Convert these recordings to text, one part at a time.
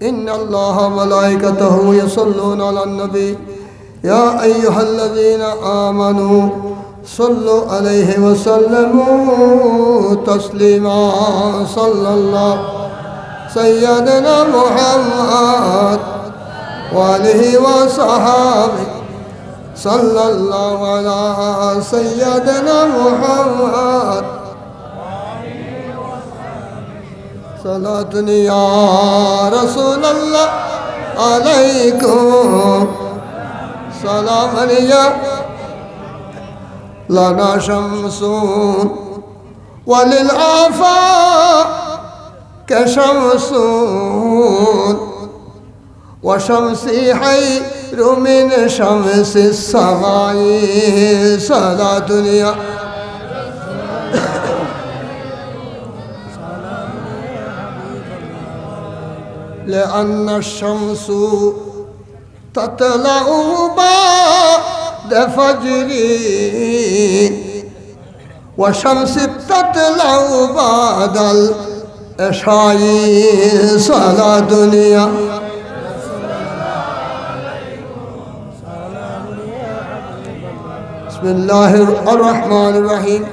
إن الله وملائكته يصلون على النبي يا أيها الذين آمنوا صلوا عليه وسلموا تسليما صلى الله سيدنا محمد وآله وصحبه صلى الله على سيدنا محمد صلاة يا رسول الله عليكم سلام يا لنا شمس وللآفاق كشمس وشمسي خير من شمس السماء صلاة يا لأن الشمس تطلع بعد فجر وشمس تطلع بعد العشاء صلاة دنيا بسم الله الرحمن الرحيم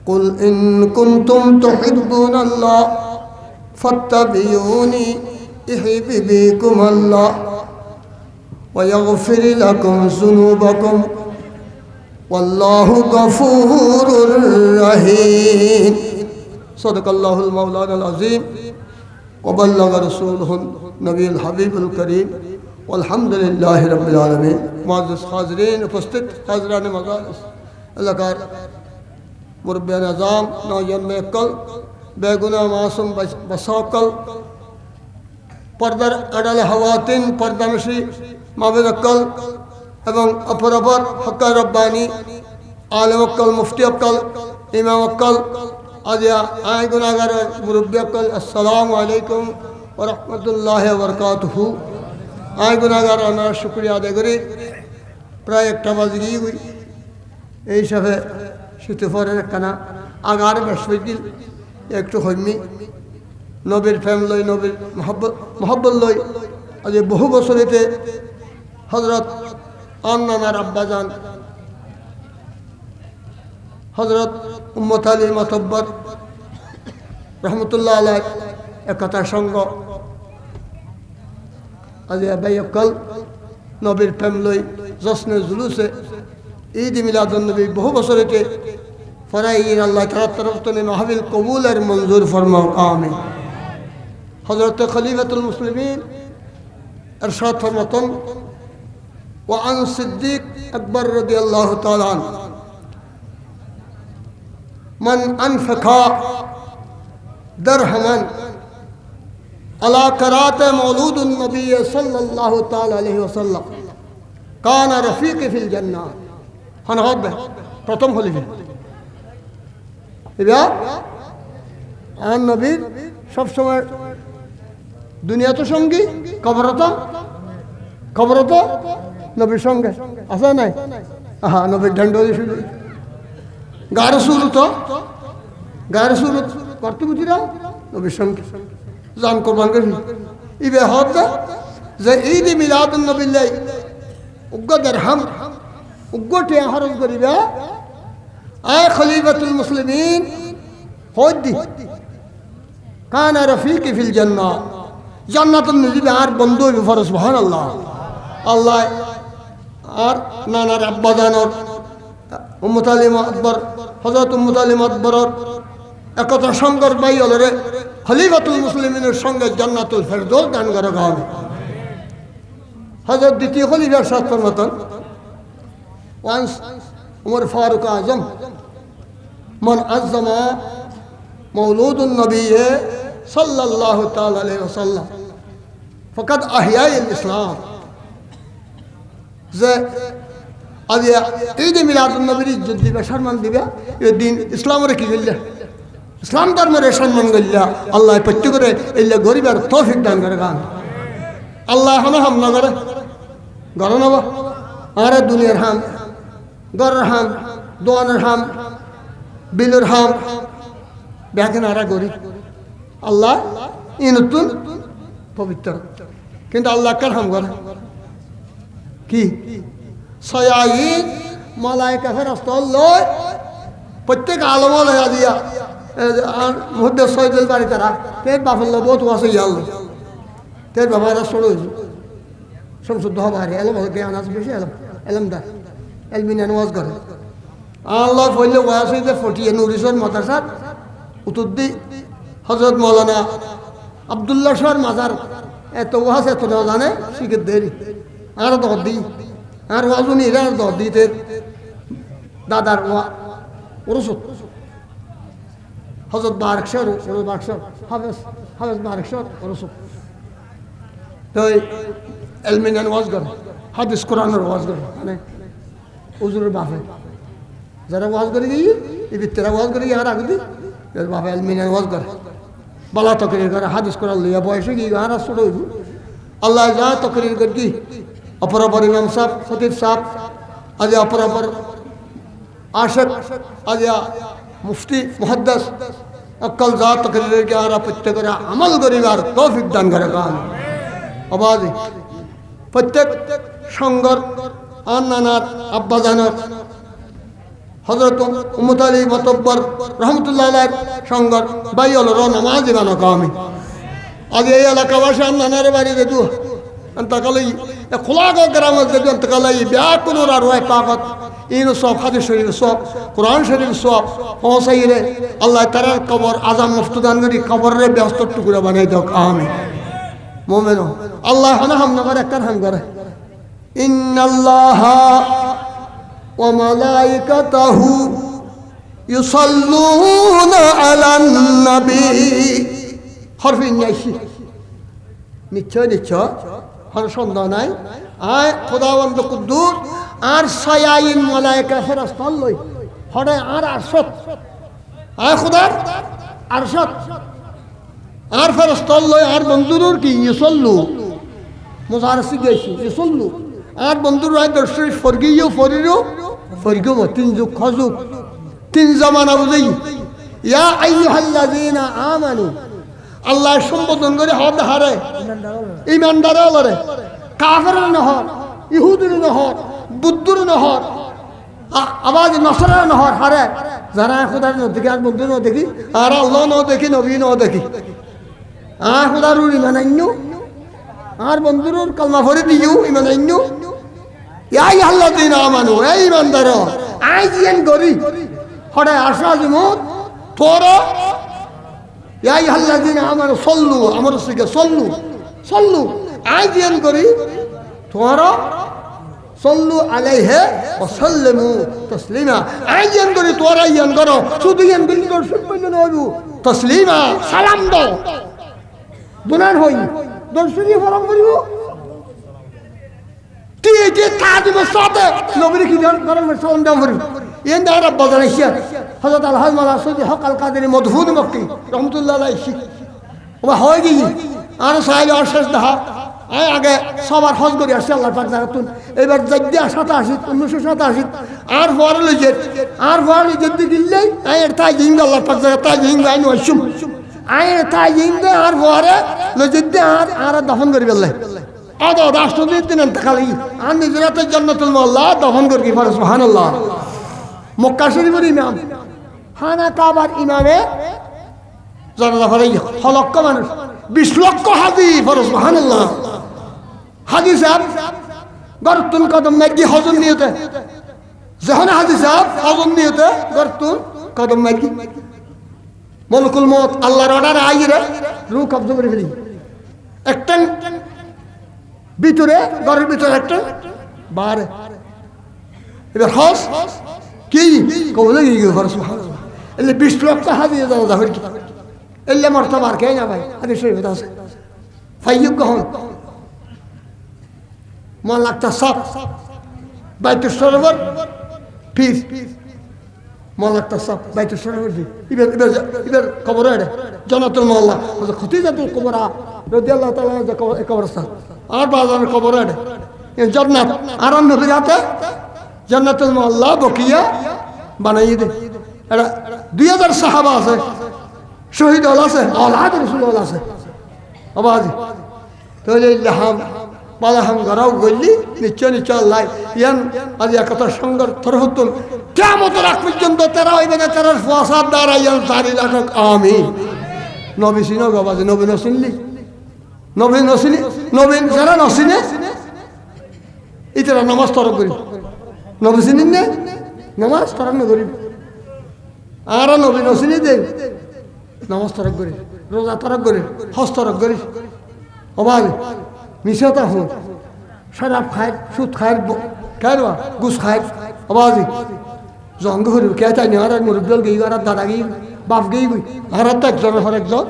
قل إن كنتم تحبون الله فاتبعوني يحببكم الله ويغفر لكم ذنوبكم والله غفور رحيم صدق الله المولانا العظيم وبلغ رسوله النبي الحبيب الكريم والحمد لله رب العالمين معزز حاضرین उपस्थित حاضران مجالس الاکار مربیان اعظام نوجوان میں کل বেগুনা মাসুম বসাকল পর্দার আড়ালে হাওয়াতিন পর্দানশী মাবেদ অক্কল এবং অপরাপর হক্কা রব্বানি আলেম অক্কল মুফতি অক্কল ইমাম অক্কল আজিয়া আই গুনাহগার মুরব্বী অক্কল আসসালামু আলাইকুম ওয়া রাহমাতুল্লাহি ওয়া বারাকাতুহু আই গুনাহগার আমরা শুকরিয়া আদায় করি প্রায় একটা বাজে গই এই সবে শীতফরের কানা আগার বৃহস্পতিদিন একটু হইমি নবীর প্রেম লই নবীর মহব্বত লই আজ বহু বছরেতে হজরত আন্নানার আব্বাজান হজরত উম্মত আলী মাতব্বর রহমতুল্লাহ আলাই একতার সঙ্গ আজ বাইকল নবীর প্রেম লই জশ্নে জুলুসে ঈদ মিলাদুন নবী বহু বছরেতে ফরাইন আল্লাহ তাআলা তরফ থেকে মাহফিল কবুল আর মঞ্জুর ফরমাও আমিন হযরত খলিফাতুল মুসলিমিন ইরশাদ ফরমাতেন ওয়া আন সিদ্দিক আকবর রাদিয়াল্লাহু তাআলা আন মান আনফাকা দিরহামান আলা কারাত মাউলুদুন নবী সাল্লাল্লাহু তাআলা আলাইহি ওয়াসাল্লাম কানা রফিক ফিল জান্নাহ হানাদ প্রথম খলিফা এবার আর নবীর সবসময় দুনিয়া তো সঙ্গী খবর তো নবীর সঙ্গে আসা নাই আহা নবীর ঢান্ড শুরু গাড়ি শুরু করতে বুঝিরা নবীর সঙ্গে জান কোরবান করি ইবে হত যে ঈদ মিলাদুন নবিল্লাহ উগ্র দিরহাম উগ্র টিয়া খরচ করিবা আয় খলিফাতুল মুসলিমিন হদ্দি কানা রফিকি ফিল জান্নাহ জান্নাতুন নজিবে আর বন্ধু হইবে ফরজ সুবহানাল্লাহ আল্লাহ আর নানার আব্বাজানর উম্মত আলী আকবর হযরত উম্মত আলী আকবরর একতা সঙ্গর বাই হলরে খলিফাতুল মুসলিমিনের সঙ্গে জান্নাতুল ফেরদৌস দান করা হবে হযরত দ্বিতীয় খলিফার সাথে মতন ওয়ান্স উমর ফারুক আজম من عظم مولود النبي صلى الله تعالى عليه وسلم فقد أحيا الإسلام যে আজ ঈদ মিলাদুন নবীর ইজ্জত দিবে সম্মান দিবে এই দিন ইসলামের কি গল্লা ইসলাম ধর্মের সম্মান গল্লা আল্লাহ প্রত্যেক করে এলে গরিবের তৌফিক দান করে গান আল্লাহ হলো হাম না করে গরম নব আর দুনিয়ার হাম গরের হাম দোয়ানের হাম বিলুর হাম দেখেন আর গরিব আল্লাহ ই নতুন পবিত্র কিন্তু আল্লাহ কার হাম করে কি সয়াইন মালায়েকা ফেরেশতা লয় প্রত্যেক আলম লয়া দিয়া আর মধ্যে সৈদুল বাড়ি তারা তের বাফল বহুত আছে ইয়াল তের বাবারা সরো সমশুদ্ধ হবারে এলম জ্ঞান আছে বেশি এলমদার এলমিনান ওয়াজ করে আল্লাহ বললে ওয়াজ হইতে ফটিয়ে নুরিসর মাদ্রাসার উতুদ্দি হযরত মাওলানা আব্দুল্লাহ শাহর মাজার এত ওয়াজ এত না জানে শিখে দেরি আর দদি আর ওয়াজুনি আর দদিতে দাদার ওরসত হযরত বারকশর হাফেজ বারকশর ওরসত তো এলমিনান ওয়াজ করে হাদিস কোরআনের ওয়াজ করে মানে হুজুরের বাপে যারা ওয়াজ করে গিয়ে এই ভিতরে ওয়াজ করে আর আগে দিই বাপে এলমিনান ওয়াজ করে বালা তকরির করে হাদিস কোরআন লইয়া বয়সে গিয়ে আর ছোট হইব আল্লাহ যা তকরির করে কি অপরাপর ইমাম সাহেব খতিব সাহেব আজ অপরাপর আশেক আজ মুফতি মুহাদ্দিস অকল যা তকরির কে আর প্রত্যেকের আমল করিবার তৌফিক দান করে কাম আওয়াজ প্রত্যেক সংগর আন্নানার আব্বাজানার হযরত উম্মত আলী মাতব্বর রহমতুল্লাহ আলাইহির সংগর বাইল র নামাজি বানো কামি আজ এই এলাকাবাসী আন্নানার বাড়ি দেদু অন্তকালাই খোলা গ্রাম দেদু অন্তকালাই ব্যাকুনুর আর ওই পাকত ইন সব হাদিস শরীফ সব কোরআন শরীফ সব পৌঁছাইলে আল্লাহ তাআলার কবর আজাম মুফতুদান করি কবরের ব্যস্ত টুকরা বানাই দাও আমিন মোমেন আল্লাহ হাম নগর একটা হাম করে ইন্নাল্লাহা ওয়া মালাইকাতাহু ইউসাল্লুনা আলান নবী হরফিন নাইশি নিশ্চয় নিশ্চয় হর সন্দেহ নাই আয় খোদাবন্দ কুদ্দুস আর সায়াইন মালায়েকা ফেরেশতা লই হড়ে আর আরশত আয় খোদার আরশত আর ফেরেশতা লই আর বন্ধুর কি ইউসাল্লু মুজারসি গেছি ইউসাল্লু আর বন্ধুর আয় দর্শই ফরগিও ফরিরো ফরগিও তিন যুগ খজুক তিন জামানা বুঝাই ইয়া আইয়ুহাল্লাযীনা আমানু আল্লাহ সম্বোধন করে হদ হারে ইমানদার লরে কাফের নহর ইহুদির নহর বুদ্ধর নহর আওয়াজ নসরা নহর হারে যারা খোদার ন দেখি আর বন্ধু ন দেখি আর আল্লাহ ন দেখি নবী ন দেখি খোদার ইমান আইনু আর বন্ধুর কালমা ভরে দিও ইমান আইনু ইয়া আইয়ুহাল্লাযীনা আমানু এই ইমানদার আই জিয়ান গরি হড়ে আশা জুমুত তোরা ইয়া আইয়ুহাল্লাযীনা আমানু সাল্লু আমর সিকে সাল্লু সাল্লু আইয়ান করি তোরা সাল্লু আলাইহি ওয়া সাল্লিমু তাসলিমা আইয়ান করি তোরা আইয়ান করো শুধু ইয়ান বিল দর্শন বইল নবু তাসলিমা সালাম দাও দুনার হই দর্শনী ফরম করিব তে কাদিব সাথে নবীর কি করেন সালাম দাও করিব ইন দা রব বাজারাইয়া হযরত আল-হাজ মাওলানা সৈয়দ হক আল-কাদেরী মদফুন মক্কি রহমাতুল্লাহ আলাইহি ওয়া হয় গই আর সাহেব আর শেষ দেখা আগে সবার হজ করি আসছে আল্লাহ পাক জাগাতুন এবার জাদ্দা 87 1987 আর পরে লইছে আর পরে যদি দিল্লাই আয়ের তাই জিঙ্গা আল্লাহ পাক জাগা তাই জিঙ্গা আইন ওয়াসুম আয়ের তাই জিঙ্গা আর পরে লইছে আর দফন করি বললে আদা রাষ্ট্রদূত দিন খালি আর নিজরাতে জান্নাতুল মাওলা দফন করি ফর সুবহানাল্লাহ মক্কা শরীফের ইমাম খানা কাবার ইমামে জানাজা পড়াই লক্ষ মানুষ 20 লক্ষ হাজি ফর সুবহানাল্লাহ হাজি সাহেব গরতুন কদম নাকি হজম নিয়তে যখন হাজি সাহেব হজম নিয়তে গরতুন কদম নাকি মলকুল মউত আল্লাহর অর্ডার আইরে রূহ কবজ করে ফেলি একটা ভিতরে ঘরের ভিতরে একটা বাইরে এবার হজ কি কবলে গিয়ে ফর সুবহানাল্লাহ এলে 20 লক্ষ হাজি জানাজা হল কি এলে মর্তবার কে না ভাই হাদিস শরীফে আছে ফাইয়ুক কখন মান লাগতা সব বাইতুল সরোবর ফিস মান লাগতা সব বাইতুল সরোবর দি ইবের কবর আছে জান্নাতুল মাওলা খতিজাতুল কুবরা রাদিয়াল্লাহু তাআলা যে কবরস্থান আর বাজারের কবর আছে জান্নাত আর নবীর হাতে জান্নাতুল মাওলা বকিয়া বানাই দে এটা 2000 সাহাবা আছে শহীদ হল আছে আওলাদ রাসূল হল আছে আবাজ তাহলে ইল্লাহাম বালাহাম গরাও গল্লি নিশ্চয় নিশ্চয় আল্লাহ ইয়ান আজ একথা সঙ্গর তরফতুন কেমন রাখ পর্যন্ত তারা হইবে না তারা ফসাদ দ্বারা ইয়ান 4 লাখ আমিন নবী সিনো গবাজে নবী নসিনলি নবী নসিনি নবীন যারা নসিনে ইতারা নামাজ তরক করি নবী সিনিন না নামাজ তরক না করি আর নবী নসিনি দেন নামাজ তরক করি রোজা তরক করি হজ তরক করি অবাক মিশাতা হন শরাব খায় সুদ খায় খায় গুস খায় অবাজি জঙ্গ হরিব কে চাই না আর মুরব্বল গই আর দাদা গই বাপ গই আর একজনের পর একজন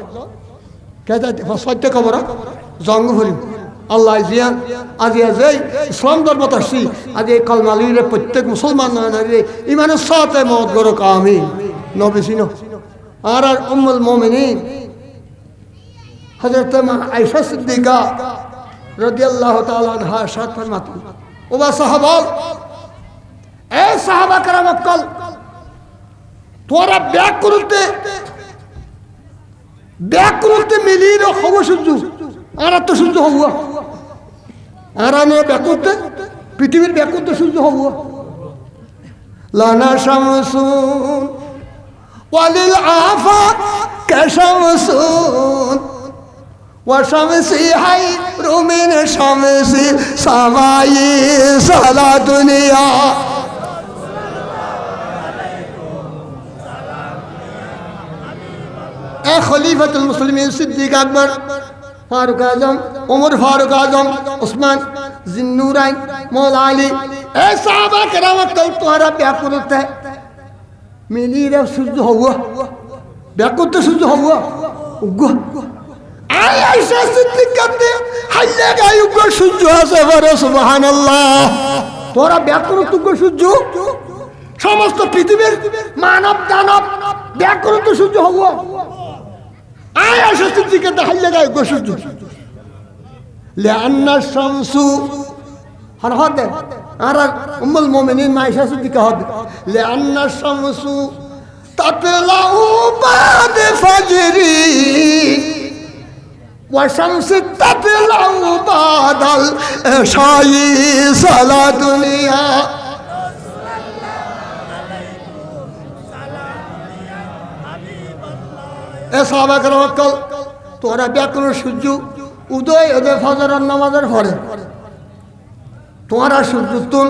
কে চাই সত্য খবর জঙ্গ হরিব আল্লাহ জিয়ান আজি যে ইসলাম ধর্ম আসছি আজি কলমালিরে প্রত্যেক মুসলমান নারী ইমানের সাথে মত গরক আমিন নবী সিনো আর উম্মুল মুমিনিন হযরত আয়েশা সিদ্দিকা রাদিয়াল্লাহু তাআলা আনহা সাথ ফরমাতেন ওবা সাহাবা এ সাহাবা کرام কল তোরা ব্যাক করতে মিলির খবর সূর্য আর তো সূর্য হবো আর আমরা ব্যাক করতে পৃথিবীর ব্যাক করতে সূর্য হবো লানা শামসুন ওয়ালিল আফা কাশামসুন وشمسي حير من شمسي سماي سلا دنيا خليفة المسلمين صديق أكبر فاروق اعظم عمر فاروق اعظم عثمان ذی النورین مولا علی اے صحابہ کرام کل تمہارا بیاکورت ہے میلی رے سجد ہوا بیاکورت سجد ہوا گو আয় আয়েশা সিদ্দিকা তে হাইলে গায় গো সূর্য আছে বড় সুবহানাল্লাহ তোরা ব্যাকরণ গো সূর্য সমস্ত পৃথিবীর মানব দানব ব্যাকরণ সূর্য হবো আয় আয়েশা সিদ্দিকা তে হাইলে গায় গো সূর্য লান্না শামসু হর হদে আর উম্মুল মুমিনিন আয়েশা সিদ্দিকা হদে লান্না শামসু তাতলাউ বাদ ফাজরি وشمس تطلع بعد العشاء صلاة دنيا এ সাহাবা کرام কল তোরা ব্যাকরণ সূর্য উদয় হতে ফজরের নামাজের পরে তোরা সূর্য তুল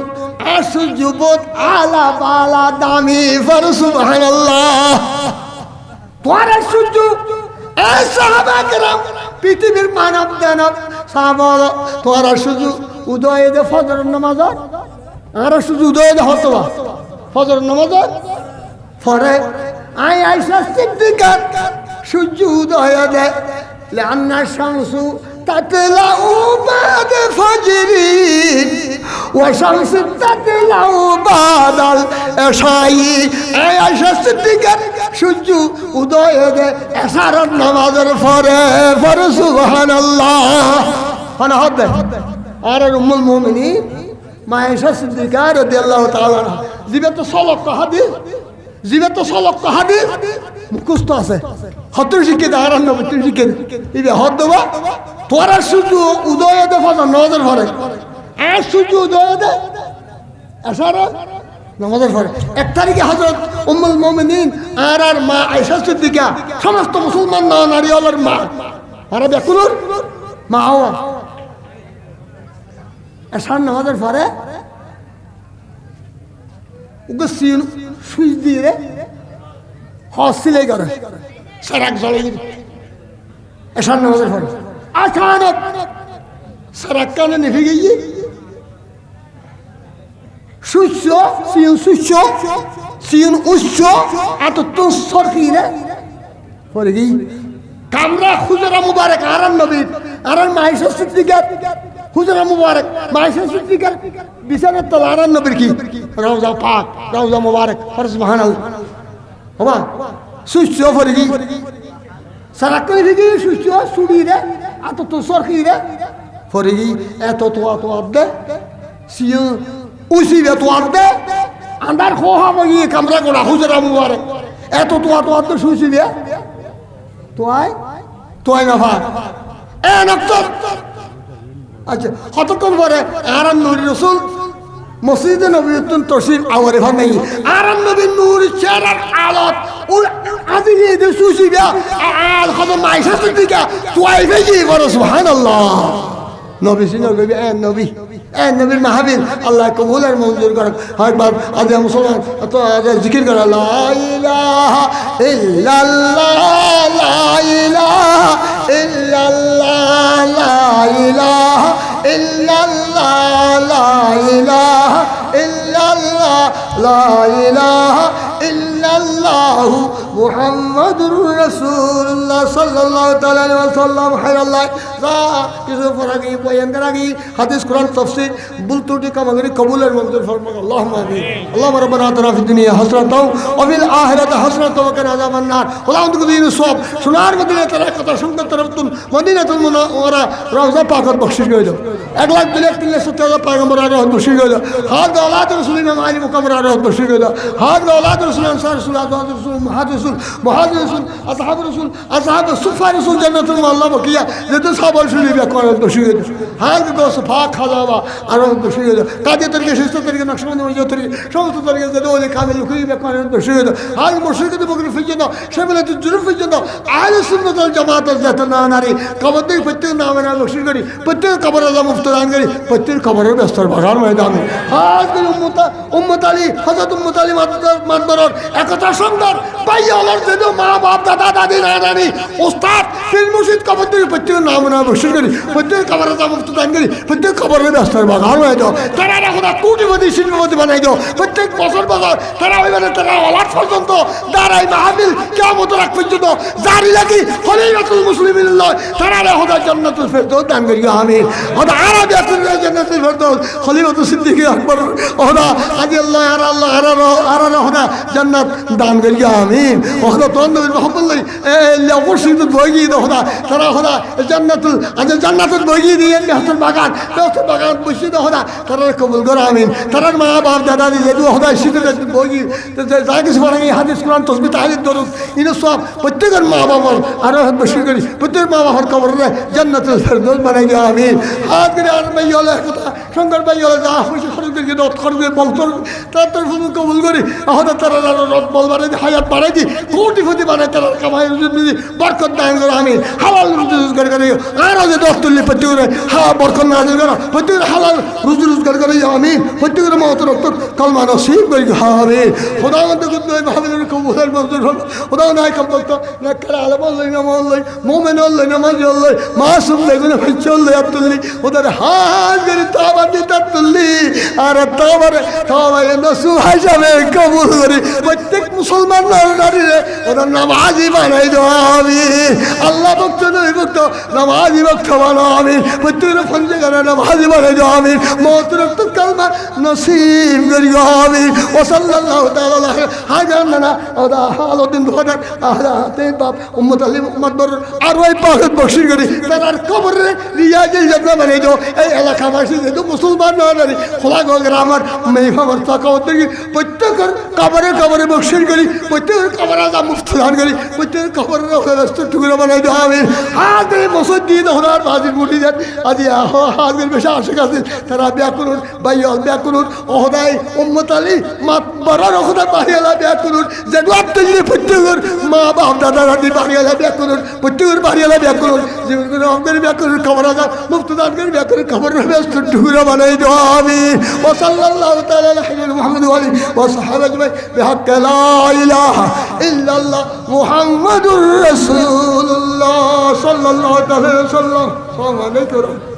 আর সূর্য বোধ আলা বালা দামি ফর সুবহানাল্লাহ তোরা সূর্য এ সাহাবা کرام পৃথিবীর মানব দানব সাহাবা তোরা সূর্য উদয় দে ফজর নামাজ আর সূর্য উদয় দে হতবা ফজর নামাজ পরে আয় আয়েশা সিদ্দিকা সূর্য উদয় দে লান্না শামসু তাতলাউ বাদ ফাজরি ওয়া শামসু তাতলাউ বাদাল ইশাই আয় আয়েশা সিদ্দিকা সূর্য উদয় দে এশারার নামাজের পরে পরে সুবহানাল্লাহ হন হবে আর উম্মুল মুমিনিন মা আয়েশা সিদ্দিকা রাদিয়াল্লাহু তাআলা জিবে তো সলক হাদিস জিবে তো সলক হাদিস মুখস্থ আছে হতর শিখে দে আর নবী তুই শিখে ইবে হদ দেবা তোরা সূর্য উদয় দে ফজর নামাজের পরে আর সূর্য উদয় দে এশারা নামাজের পরে 1 তারিখে হযরত উম্মুল মুমিনিন আর মা আয়েশা সিদ্দিকা সমস্ত মুসলমান নারী হলের মা আর বেকুলুর মা হওয়া এশার নামাজের পরে ওকে সিন সুইচ দিয়ে হসিলে করে সারাক জ্বলে এশার নামাজের পরে আচানক সারাক কানে নিভে গিয়ে সুচ্চ সিন উচ্চ এত তো সরকিরে পরে গই কামরা হুজরা মুবারক আর নবী আর আয়েশা সিদ্দিকা হুজরা মুবারক আয়েশা সিদ্দিকার বিছানার তলা আর নবীর কি রওজা পাক রওজা মুবারক সুবহানাল্লাহ বাবা সুচ্চ পরে গই সারা করে গই সুচ্চ সুড়িরে এত তো সরকিরে পরে গই এত তো আদে সিন উসি বে তো আদে আন্দার খোহা বই কামরা গোড়া হুজরা মুবারক এত তো আদে সুসি বে তোয় না ভাই এ নক্ত আচ্ছা কতক্ষণ পরে আরাম নবী রসুল মসজিদে নবীয়তুন তশরিফ আওয়ারে ভাই আরাম নবী নূর চেহারার আলত ওই আদিনে দে সুসিবা আল খদ মাইশা সিদ্দিকা তোয়াইফে জি বড় সুবহানাল্লাহ নবী সিনো নবী নবীর মাহফিল আল্লাহ কবুলের মঞ্জুর করুক একবার আজ মুসলমান তো আজ জিকির করে লা ইলাহা ইল্লাল্লাহ লা ইলাহা ইল্লাল্লাহ লা ইলাহা ইল্লাল্লাহ লা ইলাহা ইল্লাল্লাহ লা ইলাহা ইল্লাল্লাহ মুহাম্মাদুর রাসূলুল্লাহ সাল্লাল্লাহু তাআলা আলাইহি ওয়াসাল্লাম হায়াল্লাহ যা কিছু ফরাগি বয়ান করাগি হাদিস কোরআন তাফসীর বুলতুটি কামাগরি কবুলের মঞ্জুর ফরমাক আল্লাহুম্মা আমিন আল্লাহুম্মা রাব্বানা আতিনা ফিদ দুনিয়া হাসানাতাও ওয়া ফিল আখিরাতি হাসানাতাও ওয়া কিনা আযাবান নার ওয়ালাউযু বিকা সব সোনার মদিনা তারা কথা সুন্দর তরফতুন মদিনাতুল মুনাওয়ারা রওজা পাকের বখশিশ করে দাও 1,2,3,70,000 পয়গম্বর আর বখশিশ করে দাও হাত আওলাদ রাসূল ইমাম আলী মুকাম্মর আর বখশিশ করে দাও হাত আওলাদ রাসূল আনসার রাসূল আযওয়াজ রাসূল মুহাজির রাসূল আসহাব রাসূল আসহাব সুফা রাসূল জান্নাতুল আল্লাহ বকিয়া যেতে সবল শুনি করেন তো শুয়ে হাত দোস ফাক খাওয়া আর তো শুয়ে কাজে তরিকে সুস্থ তরিকে নকশবন্দি মজা তরিকে সমস্ত তরিকে যেতে ওই কামিল খুঁজে করেন তো শুয়ে হাত মুশরিকদের বকরি ফিজে দাও সেবেলে তো জুরুফ ফিজে দাও আহলে সুন্নাত ওয়াল জামাত যাতে না নারী কবরদের প্রত্যেক নামে নাম বকশিশ করি প্রত্যেক কবর আল্লাহ মুফতদান করি প্রত্যেক কবরের ব্যস্তর বাগান ময়দানে হাত উম্মত আলী হযরত উম্মত আলী মাতবরর একতা সুন্দর ভাই আল্লাহর যেতে মা বাপ দাদা দাদি নানি ওস্তাদ পীর মুর্শিদ কবরদের প্রত্যেক নাম নাম বকশিশ করি প্রত্যেক কবর আল্লাহ মুফতদান করি প্রত্যেক কবরের ব্যস্তর বাগান হয়ে যাও তারা খোদা কোটিপতি শিল্পপতি বানাই দাও প্রত্যেক বছর তারা ওইভাবে তারা অলাট পর্যন্ত দাঁড়াই মাহফিল কিয়ামত রাখ পর্যন্ত জারি লাগি খলিফাতুল মুসলিমিন লয় তারা খোদা জান্নাতুল ফেরদৌস দান করি আমিন খোদা আরবি আকুল জান্নাতুল ফেরদৌস খলিফাতুল সিদ্দিক আকবর খোদা আজ আল্লাহ আর খোদা জান্নাত দান করি আমিন খোদা তোর নবীর মোহাম্মদ এই অবশ্যই বইগি দাও খোদা তারা খোদা জান্নাতুল বইগি দিয়ে বেহতর বাগান বসে দাও খোদা তারা কবুল করো আমিন তার মা বাপ দাদা যেহেতু খোদা শীতের বইগি যা কিছু বলে হাদিস কোরআন তসবিহ তাহলিল দরুদ ইনো সব প্রত্যেকের মা বাবার আরো বসে করি প্রত্যেক মা বাবার কবরে জান্নাতুল ফেরদৌস বানাই দিও আমিন হাত করে আর ভাই হলে কথা শঙ্কর ভাই হলে যা পয়সা খরচ করে দত খরচ করে বলতর তার তরফ কবুল করি হঠাৎ তারা রদ বল বাড়াই দি হায়াত বাড়াই দি কোটিপতি বানাই তারা কামাই বরকত দান করো আমিন হালাল রোজগার করে আরো যে দত তুললে প্রত্যেকের বরকত নাজিল করো প্রত্যেকের হালাল রোজগার করে আমিন প্রত্যেকের মত রক্ত কলমা নসিব করি আমিন খোদাবন্ধ করতে মাহফিলের কবুলের মঞ্জুর হল খোদা নাই কবুল নেককার আলেম আল্লাহ ইমাম আল্লাহ মুমিন আল্লাহ নামাজি আল্লাহ মাসুম বেগুন হচ্ছে আল্লাহ আব্দুল্লাহ ওদের হাত করে তাওবা দিতে আব্দুল্লাহ আর তাওবা নসু হিসাবে কবুল করি প্রত্যেক মুসলমান নারীরে ওদের নামাজি বানাই দাও আমিন আল্লাহ ভক্ত নবী ভক্ত নামাজি ভক্ত বানাও আমিন প্রত্যেকের ফঞ্জগানা নামাজি বানাই দাও আমিন মত রক্ত কলমা নসিব করি আমিন ও সাল্লাল্লাহু তাআলা হাজারনা ওদা হালুদ্দিন খোদার আহলাতে বাপ উম্মত আলী মাতবর আর ওই পাগত বকশিশ করি তার কবরে রিয়াজে জান্নাত বানাই দাও এই এলাকাবাসী যেহেতু মুসলমান নয় খোলা গ্রামের মেহমান তাকাওয়াত প্রত্যেকের কবরে বকশিশ করি প্রত্যেকের কবরে আজা মুফতদান করি প্রত্যেকের কবরের ব্যস্ত টুকরো বানাই দাও আমিন হাত মসজিদ দিয়ে ওনার বাজির মুঠি দেন আজি হাজের বেশি আশেক আছে তারা ব্যাকুরুন বাইয়াল ব্যাকুরুন ওহদাই উম্মত আলী মাতবরের ওহদা বাড়িয়ালা ব্যাকুরুন যে দোয়াত তৈরি প্রত্যেকের মা বাপ দাদা দাদি বাড়িয়ালা ব্যাকুরুন প্রত্যেকের বাড়িয়ালা ব্যাকুরুন জীবন আমাদের ব্যাকুরুন খবর আজা মুফতদান করে ব্যাকুরুন খবরের ব্যস্ত টুকরো বানাই দাও আমিন ও সাল্লাল্লাহু তাআলা আলা হাবিবিনা মুহাম্মদ ওয়া আলিহি ওয়া সাহবিহি আজমাইন বিহাক্কি লা ইলাহা ইল্লাল্লাহ মুহাম্মাদুর রাসূলুল্লাহ সাল্লাল্লাহু তাআলা আলাইহি ওয়া সাল্লাম। আসসালামু আলাইকুম।